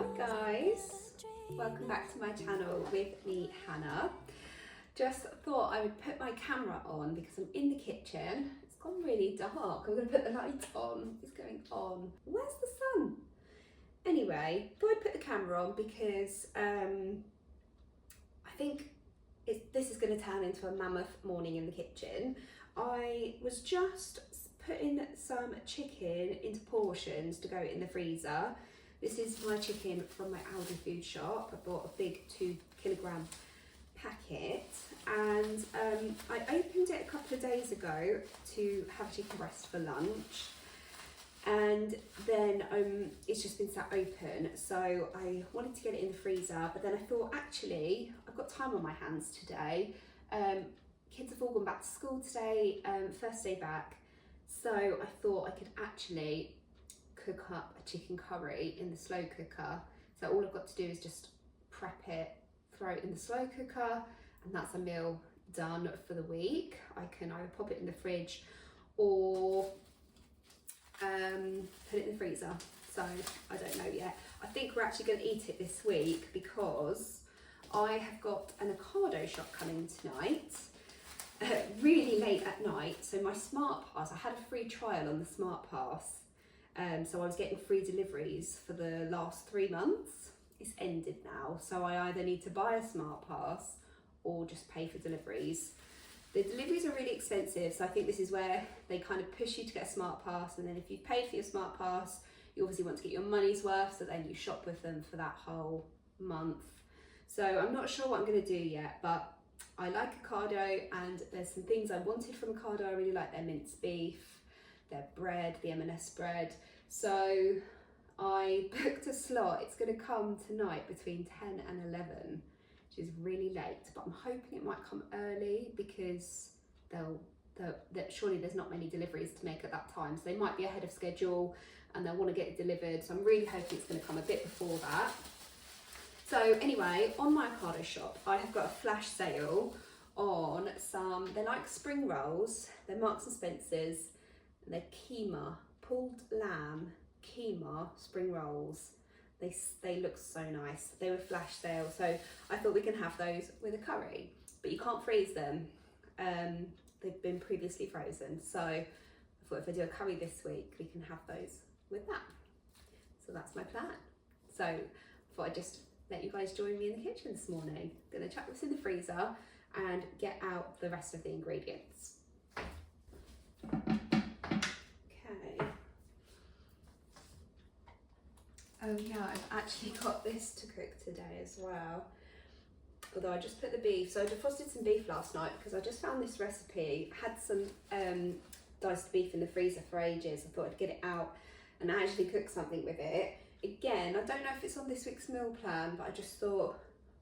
Hi guys, welcome back to my channel with me, Hannah. Just thought I would put my camera on because I'm in the kitchen. It's gone really dark. I'm going to put the light on. It's going on. Where's the sun? Anyway, thought I'd put the camera on because I think this is going to turn into a mammoth morning in the kitchen. I was just putting some chicken into portions to go in the freezer. This is my chicken from my Aldi food shop. I bought a big 2 kilogram packet and I opened it a couple of days ago to have chicken breast for lunch, and then it's just been sat open, so I wanted to get it in the freezer, but then I thought, actually I've got time on my hands today. Kids have all gone back to school today, first day back, so I thought I could actually cook up a chicken curry in the slow cooker. So all I've got to do is just prep it, throw it in the slow cooker, and that's a meal done for the week. I can either pop it in the fridge or put it in the freezer. So I don't know yet. I think we're actually going to eat it this week because I have got an avocado shop coming tonight. Really late at night. So my Smart Pass, I had a free trial on the Smart Pass. So I was getting free deliveries for the last 3 months. It's ended now, so I either need to buy a Smart Pass or just pay for deliveries. The deliveries are really expensive, so I think this is where they kind of push you to get a Smart Pass, and then if you've paid for your Smart Pass, you obviously want to get your money's worth, so then you shop with them for that whole month. So I'm not sure what I'm going to do yet, but I like avocado, and there's some things I wanted from avocado. I really like their minced beef, their bread, the M&S bread. So I booked a slot. It's going to come tonight between 10 and 11, which is really late, but I'm hoping it might come early because surely there's not many deliveries to make at that time, so they might be ahead of schedule and they'll want to get it delivered, so I'm really hoping it's going to come a bit before that. So anyway, on my avocado shop, I have got a flash sale on some, they're like spring rolls, they're Marks and Spencer's, and they're keema, pulled lamb keema spring rolls. They look so nice. They were flash sale, so I thought we can have those with a curry, but you can't freeze them. They've been previously frozen, so I thought if I do a curry this week, we can have those with that. So that's my plan. So I thought I'd just let you guys join me in the kitchen this morning. I'm gonna chuck this in the freezer and get out the rest of the ingredients. Oh yeah, I've actually got this to cook today as well. Although I just put the beef, so I defrosted some beef last night because I just found this recipe. I had some diced beef in the freezer for ages. I thought I'd get it out and actually cook something with it. Again, I don't know if it's on this week's meal plan, but I just thought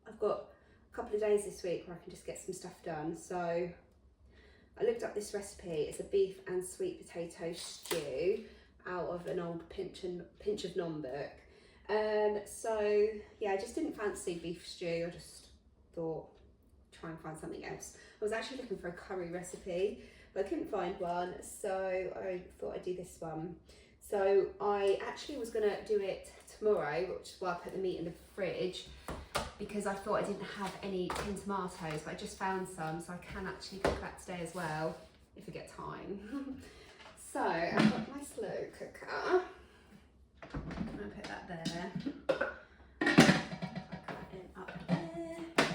I've got a couple of days this week where I can just get some stuff done. So I looked up this recipe. It's a beef and sweet potato stew out of an old Pinch of Nom book. So yeah, I just didn't fancy beef stew. I just thought try and find something else. I was actually looking for a curry recipe, but I couldn't find one, so I thought I'd do this one. So I actually was gonna do it tomorrow, which is why I put the meat in the fridge, because I thought I didn't have any tinned tomatoes, but I just found some, so I can actually cook that today as well if I get time. So I've got my slow cooker. I'm gonna put that there. Put that in up there.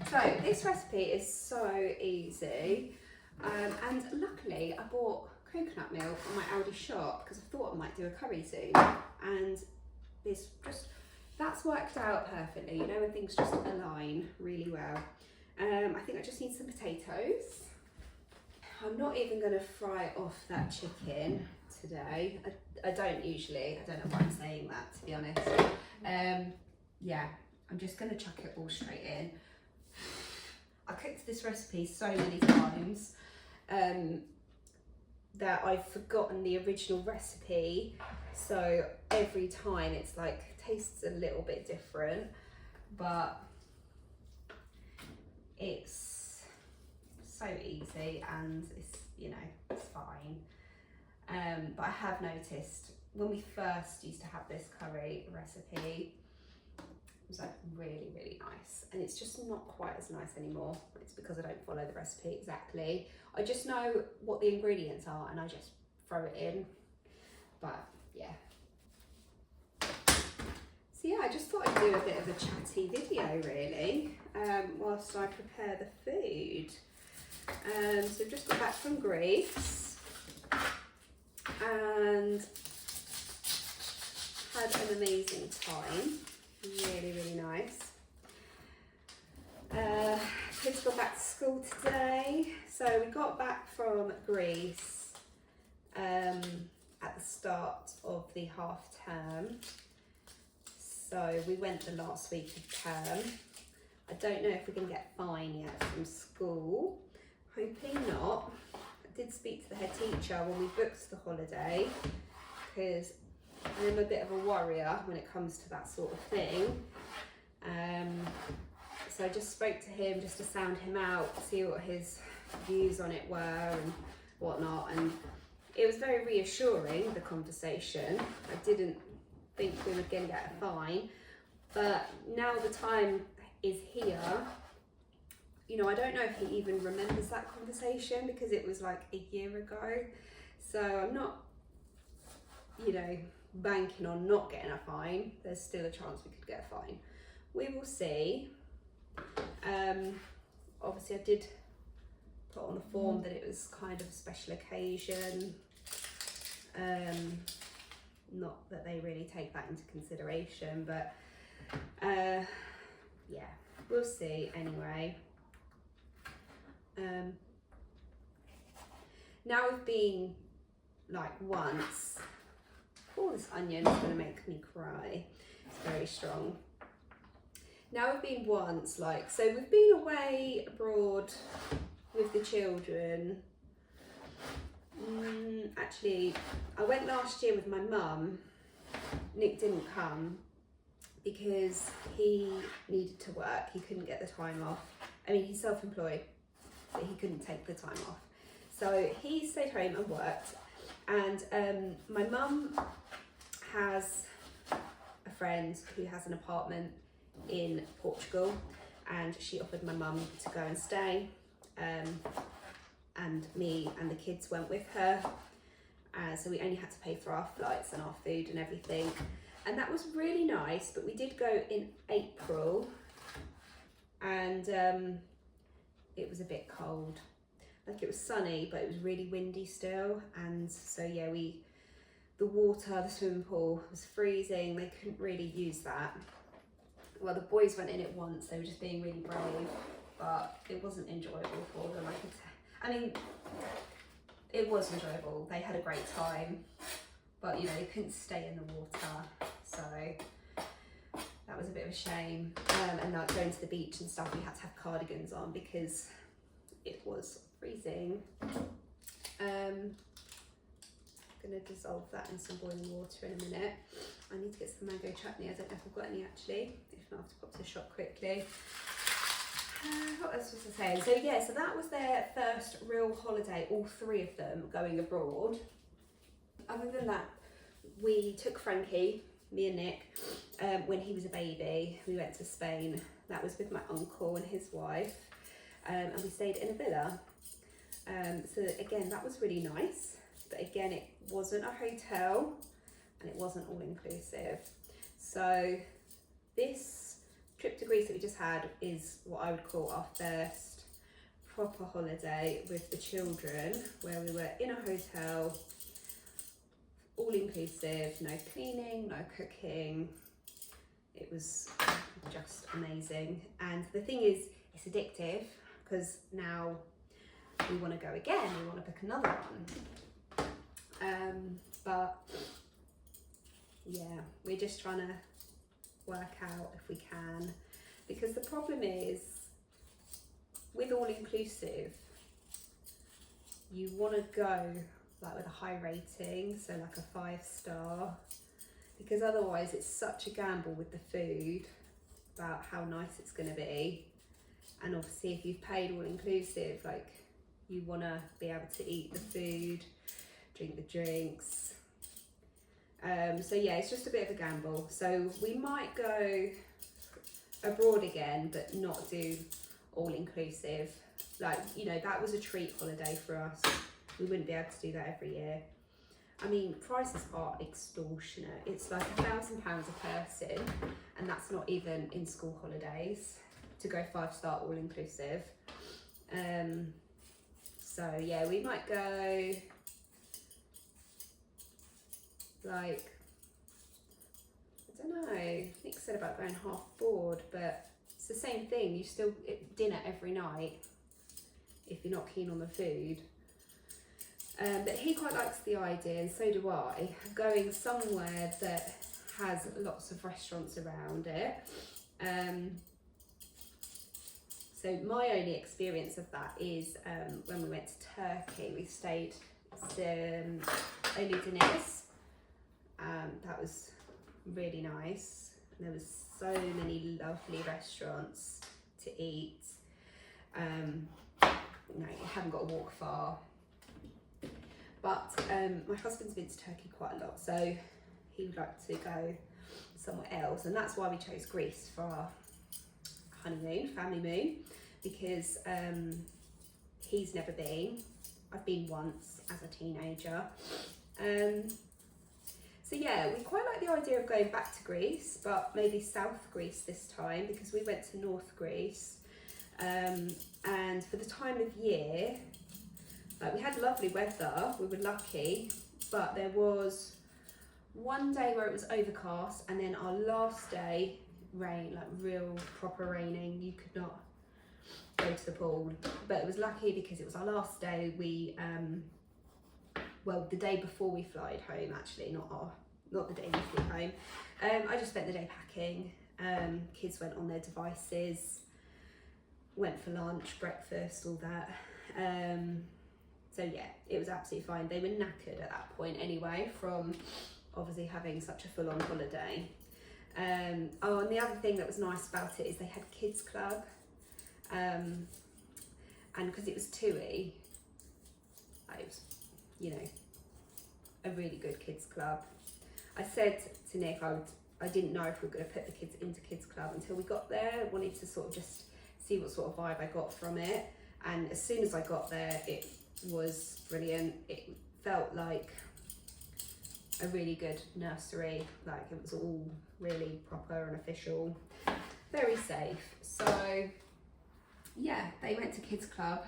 So this recipe is so easy, and luckily I bought coconut milk from my Aldi shop because I thought I might do a curry soon, and that's worked out perfectly. You know, when things just align really well. I think I just need some potatoes. I'm not even going to fry off that chicken today. I don't usually. I don't know why I'm saying that, to be honest. Yeah, I'm just going to chuck it all straight in. I cooked this recipe so many times that I've forgotten the original recipe. So every time it's like, tastes a little bit different, but it's so easy and it's, you know, it's fine. But I have noticed when we first used to have this curry recipe, It was like really, really nice. And it's just not quite as nice anymore. It's because I don't follow the recipe exactly. I just know what the ingredients are and I just throw it in. But yeah. So yeah, I just thought I'd do a bit of a chatty video really, whilst I prepare the food. So I've just got back from Greece and had an amazing time. Really, really nice. Kids got back to school today. So we got back from Greece at the start of the half term. So we went the last week of term. I don't know if we're going to get fine yet from school. Hoping not. I did speak to the head teacher when we booked the holiday because I'm a bit of a worrier when it comes to that sort of thing. So I just spoke to him just to sound him out, see what his views on it were and whatnot. And it was very reassuring, the conversation. I didn't think we were going to get a fine, but now the time is here. You know, I don't know if he even remembers that conversation because it was like a year ago. So I'm not, you know, banking on not getting a fine. There's still a chance we could get a fine. We will see. Obviously I did put on the form that it was kind of a special occasion. Not that they really take that into consideration, but yeah, we'll see anyway. Now we've been like once. Oh, this onion is going to make me cry. It's very strong. Now we've been once, like, so we've been away abroad with the children. Actually, I went last year with my mum. Nick didn't come because he needed to work. He couldn't get the time off. I mean, he's self-employed, but he couldn't take the time off. So he stayed home and worked. And my mum has a friend who has an apartment in Portugal, and she offered my mum to go and stay. And me and the kids went with her. So we only had to pay for our flights and our food and everything. And that was really nice, but we did go in April and it was a bit cold. Like, it was sunny, but it was really windy still. And so yeah, the water, the swimming pool was freezing. They couldn't really use that. Well, the boys went in it once. They were just being really brave, but it wasn't enjoyable for them. I mean, it was enjoyable. They had a great time, but you know, they couldn't stay in the water. So that was a bit of a shame. And like going to the beach and stuff, we had to have cardigans on because it was freezing. I'm gonna dissolve that in some boiling water in a minute. I need to get some mango chutney. I don't know if I've got any actually. If not, I have to pop to the shop quickly. What else was I saying? So yeah, so that was their first real holiday, all three of them going abroad. Other than that, we took Frankie, me and Nick, when he was a baby. We went to Spain. That was with my uncle and his wife, and we stayed in a villa. So again, that was really nice. But again, it wasn't a hotel and it wasn't all inclusive. So this trip to Greece that we just had is what I would call our first proper holiday with the children, where we were in a hotel, all inclusive, no cleaning, no cooking. It was just amazing. And the thing is, it's addictive because now we want to go again, we want to book another one. But yeah, we're just trying to work out if we can, because the problem is with all inclusive, you want to go like with a high rating, so like a 5-star, because otherwise it's such a gamble with the food about how nice it's going to be. And obviously if you've paid all inclusive, like, you want to be able to eat the food, drink the drinks. So yeah, it's just a bit of a gamble. So we might go abroad again, but not do all inclusive. Like, you know, that was a treat holiday for us. We wouldn't be able to do that every year. I mean, prices are extortionate. It's like £1,000 a person, and that's not even in school holidays to go 5-star all inclusive. So yeah, we might go like, I don't know, Nick said about going half board, but it's the same thing. You still dinner every night if you're not keen on the food. But he quite likes the idea, and so do I, of going somewhere that has lots of restaurants around it. So my only experience of that is when we went to Turkey. We stayed only dinners. That was really nice. There was so many lovely restaurants to eat. You know, you haven't got to walk far. But my husband's been to Turkey quite a lot, so he would like to go somewhere else, and that's why we chose Greece for our honeymoon, family moon, because he's never been. I've been once as a teenager. So yeah, we quite like the idea of going back to Greece, but maybe South Greece this time, because we went to North Greece. And for the time of year, like, we had lovely weather, we were lucky, but there was one day where it was overcast, and then our last day, rain, like real proper raining. You could not go to the pool, but it was lucky because it was our last day. We, well, the day before we flied home, actually, not the day we flew home. I just spent the day packing. Kids went on their devices, went for lunch, breakfast, all that. So yeah, it was absolutely fine. They were knackered at that point anyway, from obviously having such a full-on holiday. Oh, and the other thing that was nice about it is they had kids club, and because it was TUI, it was, you know, a really good kids club. I said to Nick I didn't know if we were going to put the kids into kids club until we got there. I wanted to sort of just see what sort of vibe I got from it, and as soon as I got there, it was brilliant. It felt like a really good nursery, like it was all really proper and official, very safe. So yeah, they went to kids club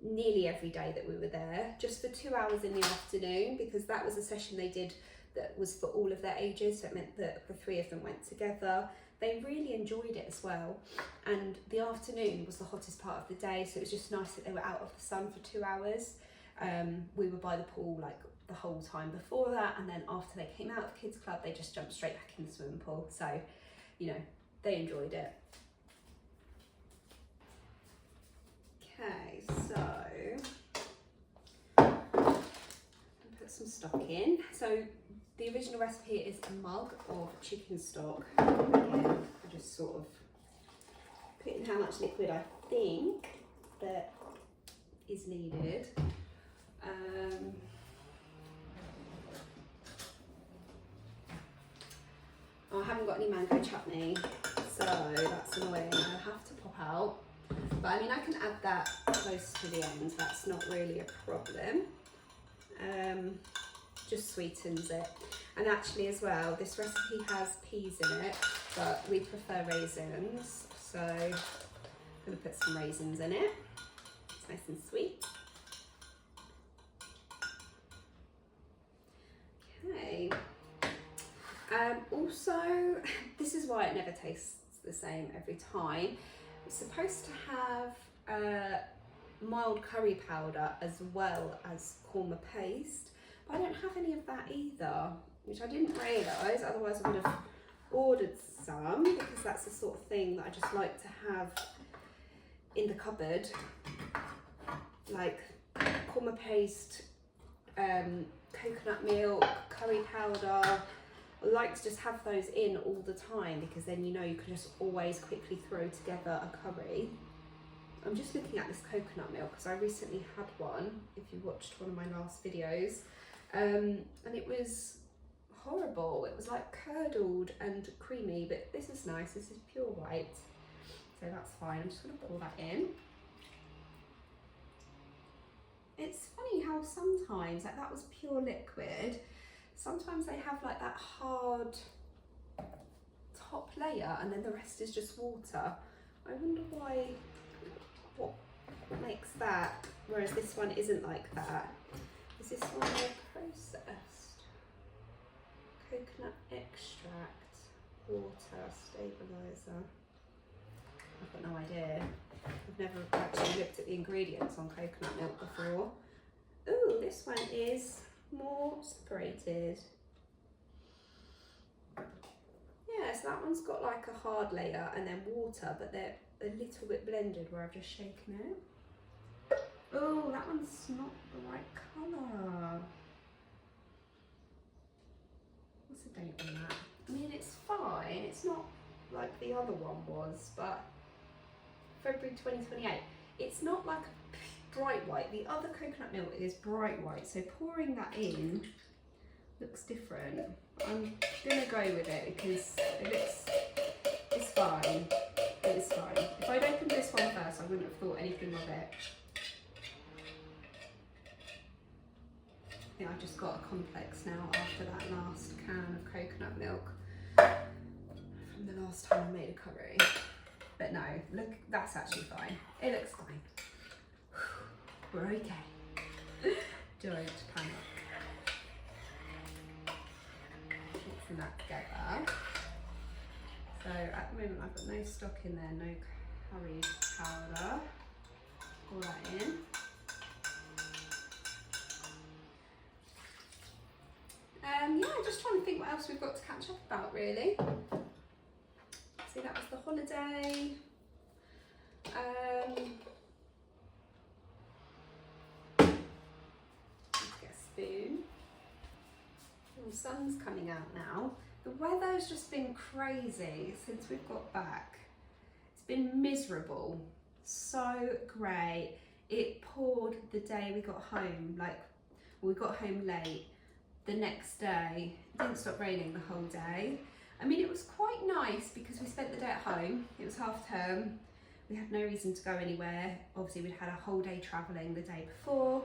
nearly every day that we were there, just for 2 hours in the afternoon, because that was a session they did that was for all of their ages, so it meant that the 3 of them went together. They really enjoyed it as well, and the afternoon was the hottest part of the day, so it was just nice that they were out of the sun for 2 hours. We were by the pool like the whole time before that, and then after they came out of kids club, they just jumped straight back in the swimming pool. So, you know, they enjoyed it. Okay, so I'll put some stock in. So the original recipe is a mug of chicken stock. Again, I just sort of put in how much liquid I think that is needed. I haven't got any mango chutney, so that's annoying. I'll have to pop out. But I mean, I can add that close to the end. That's not really a problem. Just sweetens it. And actually as well, this recipe has peas in it, but we prefer raisins. So I'm gonna put some raisins in it. It's nice and sweet. Okay. Also, this is why it never tastes the same every time. It's supposed to have mild curry powder as well as korma paste, but I don't have any of that either, which I didn't realise, otherwise I would have ordered some, because that's the sort of thing that I just like to have in the cupboard, like korma paste, coconut milk, curry powder. I like to just have those in all the time, because then you know you can just always quickly throw together a curry. I'm just looking at this coconut milk because I recently had one, if you watched one of my last videos, and it was horrible. it was like curdled and creamy, but this is nice. This is pure white, so that's fine. I'm just going to pour that in. It's funny how sometimes, like that was pure liquid, sometimes they have like that hard top layer and then the rest is just water. I wonder why, what makes that, whereas this one isn't like that. Is this one more processed? Coconut extract, water, stabiliser. I've got no idea. I've never actually looked at the ingredients on coconut milk before. Ooh, this one is more separated. Yeah, so that one's got like a hard layer and then water, but they're a little bit blended where I've just shaken it. Oh, that one's not the right colour. What's the date on that? I mean, it's fine. It's not like the other one was, but February 2028. It's not like bright white. The other coconut milk is bright white, so pouring that in looks different. I'm gonna go with it because it's fine. It's fine. If I'd opened this one first, I wouldn't have thought anything of it. I think I've just got a complex now after that last can of coconut milk from the last time I made a curry. But no, look, that's actually fine. It looks fine. We're okay. Don't panic. Mixing that together. So at the moment I've got no stock in there, no curry powder. Pour that in. Yeah, just trying to think what else we've got to catch up about really. See, that was the holiday. Let's get a spoon. Oh, the sun's coming out now. The weather's just been crazy since we've got back. It's been miserable, so grey. It poured the day we got home, like we got home late. The next day, it didn't stop raining the whole day. I mean, it was quite nice because we spent the day at home. It was half term. We had no reason to go anywhere. Obviously, we'd had a whole day travelling the day before.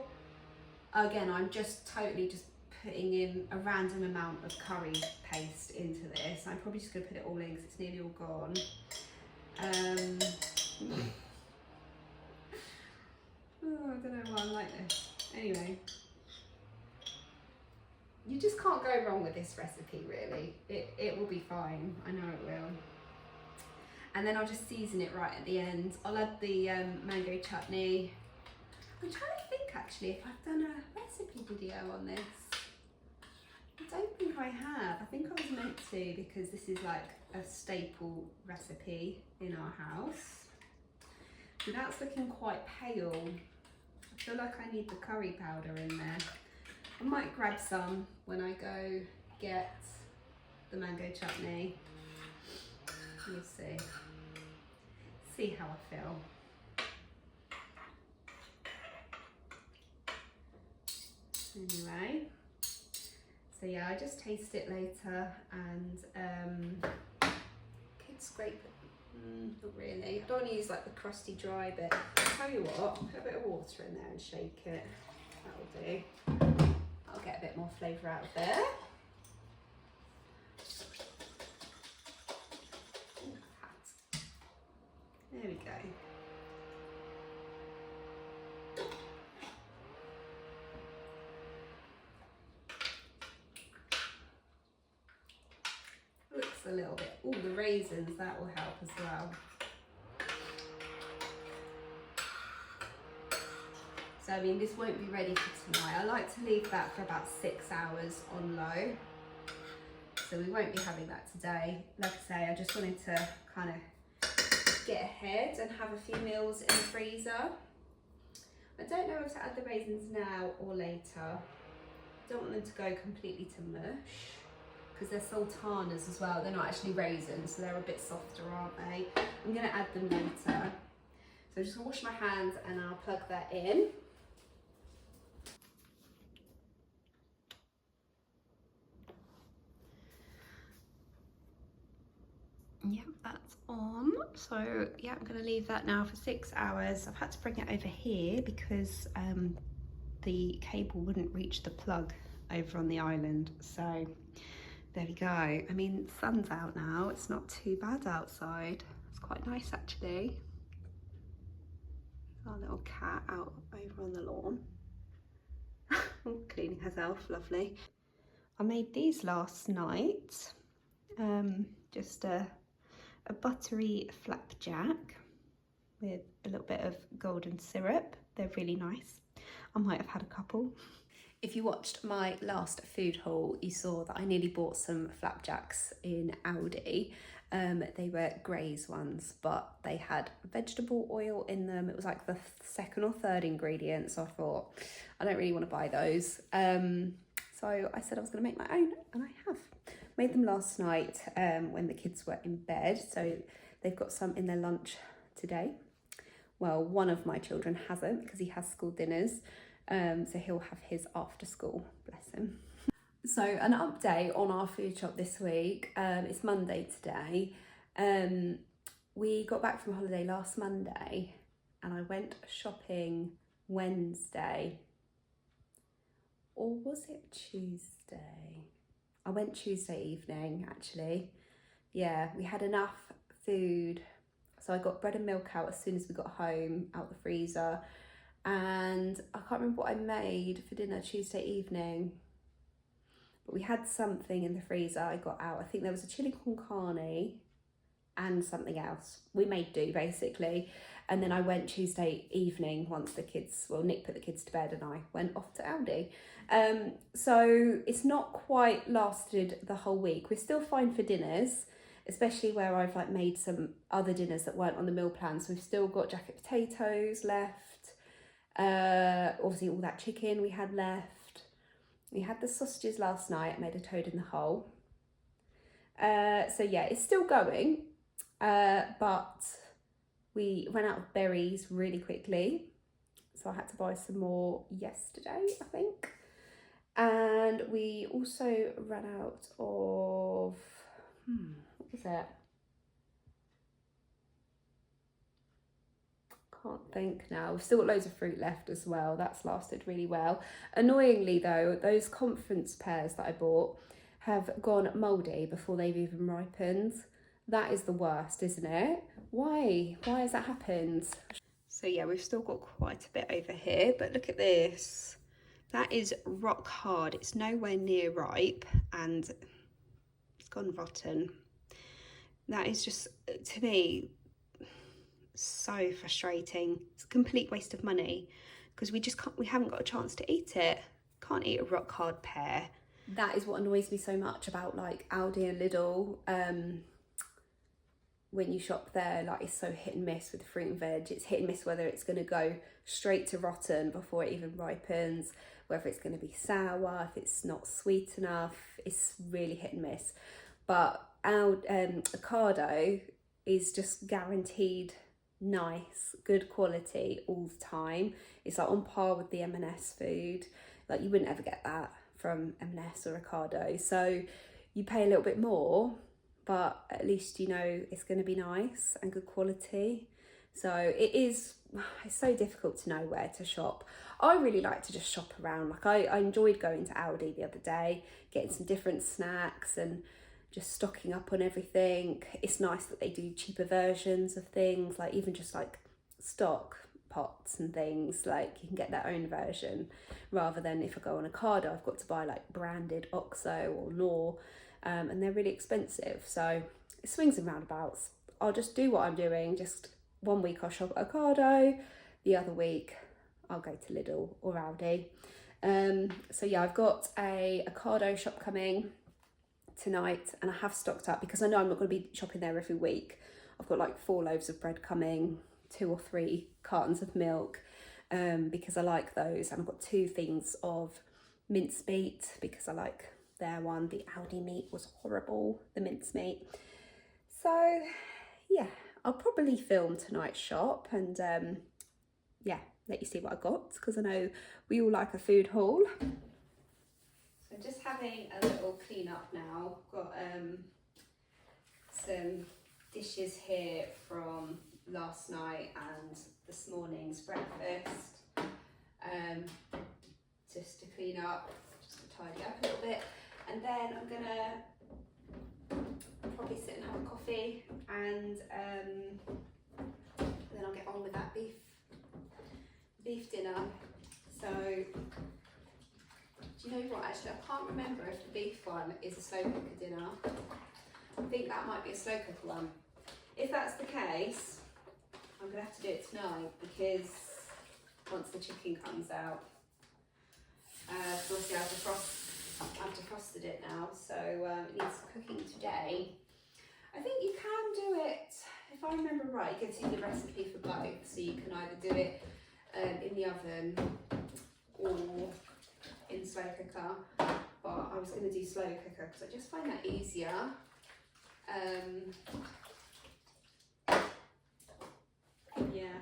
Again, I'm just totally just putting in a random amount of curry paste into this. I'm probably just going to put it all in because it's nearly all gone. Oh, I don't know why I'm like this. Anyway. You just can't go wrong with this recipe, really. It will be fine. I know it will. And then I'll just season it right at the end. I'll add the mango chutney. I'm trying to think actually if I've done a recipe video on this. I don't think I have. I think I was meant to because this is like a staple recipe in our house. So that's looking quite pale. I feel like I need the curry powder in there. I might grab some when I go get the mango chutney. We'll see. See how I feel. Anyway, so yeah, I just taste it later and could scrape it. Not really. I don't want to use like the crusty dry bit. I'll tell you what, put a bit of water in there and shake it. That'll do. I'll get a bit more flavour out of there. There we go. Looks a little bit, all the raisins, that will help as well. So I mean, this won't be ready for tonight. I like to leave that for about 6 hours on low. So we won't be having that today. Like I say, I just wanted to kind of get ahead and have a few meals in the freezer. I don't know if to add the raisins now or later. I don't want them to go completely to mush because they're sultanas as well. They're not actually raisins, so they're a bit softer, aren't they? I'm going to add them later. So I'm just going to wash my hands and I'll plug that in. Yeah, that's on. So yeah, I'm gonna leave that now for 6 hours. I've had to bring it over here because the cable wouldn't reach the plug over on the island. So there we go. I mean, the sun's out now. It's not too bad outside. It's quite nice actually. Our little cat out over on the lawn. Cleaning herself, lovely. I made these last night. Just a buttery flapjack with a little bit of golden syrup. They're really nice. I might have had a couple. If you watched my last food haul, you saw that I nearly bought some flapjacks in Aldi. They were Graze ones, but they had vegetable oil in them. It was like the second or third ingredient, so I thought, I don't really want to buy those. So I said I was going to make my own, and I have. Made them last night when the kids were in bed, so they've got some in their lunch today. Well, one of my children hasn't because he has school dinners, so he'll have his after school, bless him. So an update on our food shop this week. It's Monday today. We got back from holiday last Monday and I went shopping Wednesday. Or was it Tuesday? I went Tuesday evening actually. Yeah, we had enough food. So I got bread and milk out as soon as we got home, out the freezer. And I can't remember what I made for dinner Tuesday evening. But we had something in the freezer I got out. I think there was a chili con carne and something else. We made do basically. And then I went Tuesday evening once the kids, well, Nick put the kids to bed and I went off to Aldi. So it's not quite lasted the whole week. We're still fine for dinners, especially where I've like made some other dinners that weren't on the meal plan. So we've still got jacket potatoes left. Obviously all that chicken we had left. We had the sausages last night. I made a toad in the hole. So yeah, it's still going, but we ran out of berries really quickly. So I had to buy some more yesterday, I think. And we also ran out of, what was it? Can't think now. We've still got loads of fruit left as well. That's lasted really well. Annoyingly though, those conference pears that I bought have gone mouldy before they've even ripened. That is the worst, isn't it? Why has that happened? So yeah, we've still got quite a bit over here, but look at this. That is rock hard. It's nowhere near ripe and it's gone rotten. That is just, to me, so frustrating. It's a complete waste of money because we haven't got a chance to eat it. Can't eat a rock hard pear. That is what annoys me so much about like Aldi and Lidl. When you shop there, like it's so hit and miss with fruit and veg. It's hit and miss whether it's going to go straight to rotten before it even ripens, whether it's going to be sour, if it's not sweet enough. It's really hit and miss. But our Ocado is just guaranteed nice, good quality all the time. It's like on par with the M&S food. Like you wouldn't ever get that from M&S or Ocado. So you pay a little bit more, but at least you know it's going to be nice and good quality. So it's so difficult to know where to shop. I really like to just shop around. Like I enjoyed going to Aldi the other day, getting some different snacks and just stocking up on everything. It's nice that they do cheaper versions of things, like even just like stock pots and things, like you can get their own version rather than if I go on Ocado I've got to buy like branded OXO or Knorr, and they're really expensive. So it swings and roundabouts. I'll just do what I'm doing. Just one week I'll shop at Ocado, the other week I'll go to Lidl or Aldi. So yeah, I've got a Ocado shop coming tonight and I have stocked up because I know I'm not going to be shopping there every week. I've got like 4 loaves of bread coming, 2 or 3 cartons of milk, because I like those, and I've got 2 things of mincemeat because I like their one. The Aldi meat was horrible, the mincemeat. So yeah, I'll probably film tonight's shop and yeah, let you see what I got because I know we all like a food haul. So just having a little clean up now. Got some dishes here from last night and this morning's breakfast, just to clean up, just to tidy up a little bit, and then I'm gonna probably sit and have a coffee, and then I'll get on with that beef dinner. So do you know what, actually I can't remember if the beef one is a slow cooker dinner. I think that might be a slow cooker one. If that's the case, I'm gonna have to do it tonight, because once the chicken comes out, so obviously I've defrosted it now, so it needs cooking today. I think you can do it, if I remember right, you can see the recipe for both, so you can either do it in the oven or in slow cooker, but I was going to do slow cooker because I just find that easier. Yeah,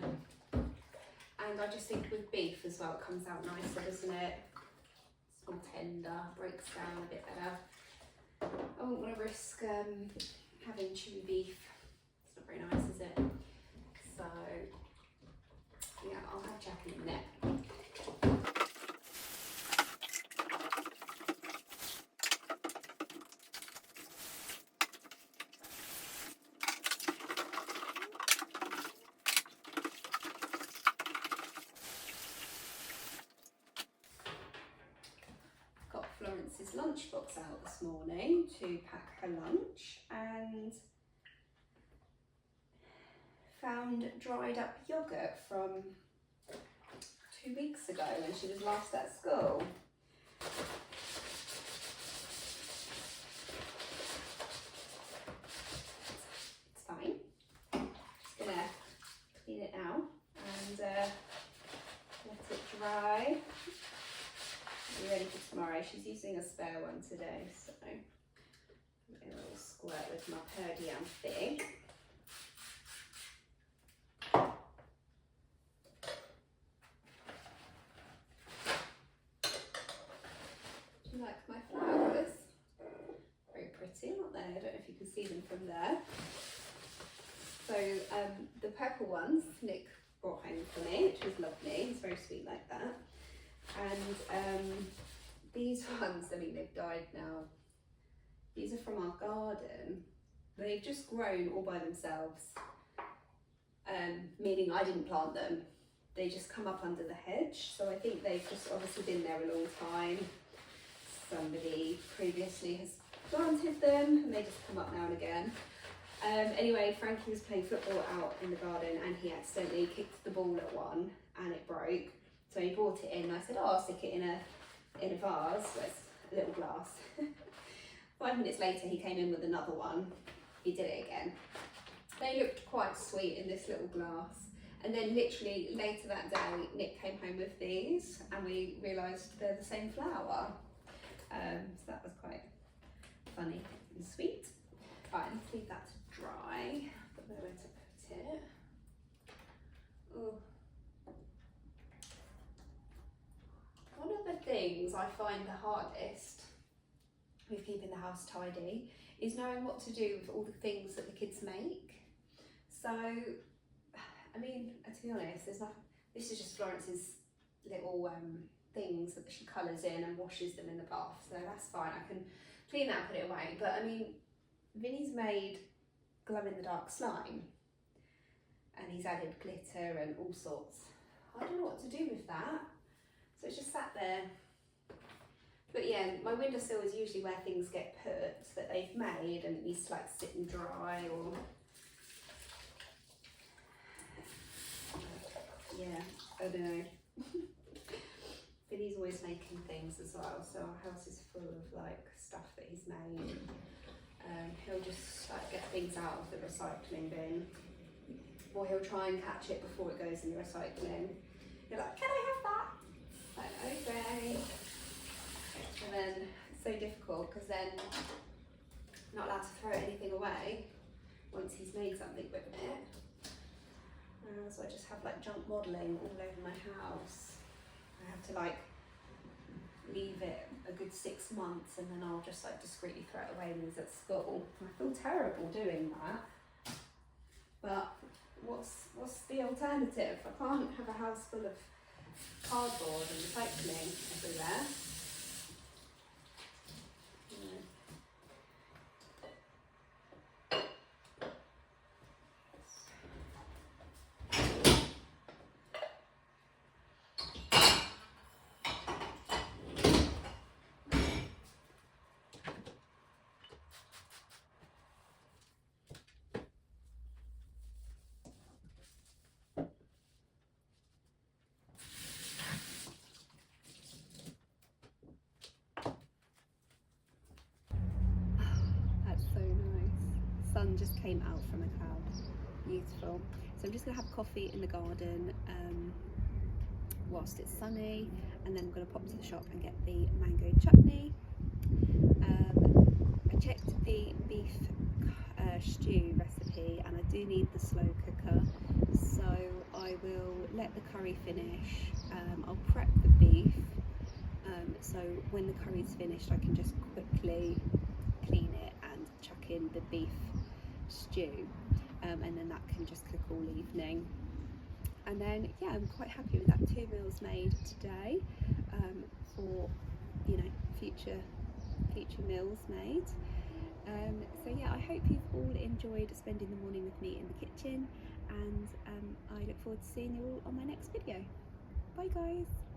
and I just think with beef as well, it comes out nicer, doesn't it? It's more tender, breaks down a bit better. I wouldn't want to risk having chewy beef. It's not very nice, is it? So yeah, I'll have Jack in a minute. Got Florence's lunchbox out this morning to pack her lunch, and found dried up yogurt from 2 weeks ago when she was last at school. It's fine. Just gonna clean it now and let it dry. Be ready for tomorrow. She's using a spare one today, so I'm a little squirt with my Purdy and Fig. Do you like my flowers? Very pretty, aren't they? I don't know if you can see them from there. So the purple ones Nick brought home for me, which was lovely. It's very sweet like that. And these ones, I mean, they've died now. These are from our garden. They've just grown all by themselves, meaning I didn't plant them. They just come up under the hedge. So I think they've just obviously been there a long time. Somebody previously has planted them and they just come up now and again. Anyway, Frankie was playing football out in the garden and he accidentally kicked the ball at one and it broke. So he brought it in and I said, oh, I'll stick it in a vase, so it's a little glass. 5 minutes later he came in with another one. He did it again. They looked quite sweet in this little glass. And then literally later that day, Nick came home with these and we realised they're the same flower. So that was quite funny and sweet. Right, let's leave that to dry. Don't know where to put it. Ooh. One of the things I find the hardest with keeping the house tidy is knowing what to do with all the things that the kids make. So, I mean, to be honest, there's nothing. This is just Florence's little things that she colours in and washes them in the bath, so that's fine. I can clean that and put it away. But I mean, Vinny's made glow-in-the-dark slime and he's added glitter and all sorts. I don't know what to do with that. So it's just sat there. But yeah, my windowsill is usually where things get put that they've made and it needs to like sit and dry or... Yeah, I don't know. Vinny's always making things as well, so our house is full of like stuff that he's made. He'll just like get things out of the recycling bin, or he'll try and catch it before it goes in the recycling. You're like, can I have that? Like, okay. And then it's so difficult because then I'm not allowed to throw anything away once he's made something with it. So I just have like junk modelling all over my house. I have to like leave it a good 6 months and then I'll just like discreetly throw it away when he's at school. I feel terrible doing that. But what's the alternative? I can't have a house full of cardboard and recycling everywhere. That's so nice. Sun just came out from a cloud. Beautiful. So I'm just going to have coffee in the garden whilst it's sunny, and then I'm going to pop to the shop and get the mango chutney. I checked the beef stew recipe, and I do need the slow cooker, so I will let the curry finish. I'll prep the beef, so when the curry's finished I can just quickly clean it and chuck in the beef stew, and then that can just cook all evening. And then yeah, I'm quite happy with that. 2 meals made today, for future meals made. So yeah, I hope you've all enjoyed spending the morning with me in the kitchen, and I look forward to seeing you all on my next video. Bye guys.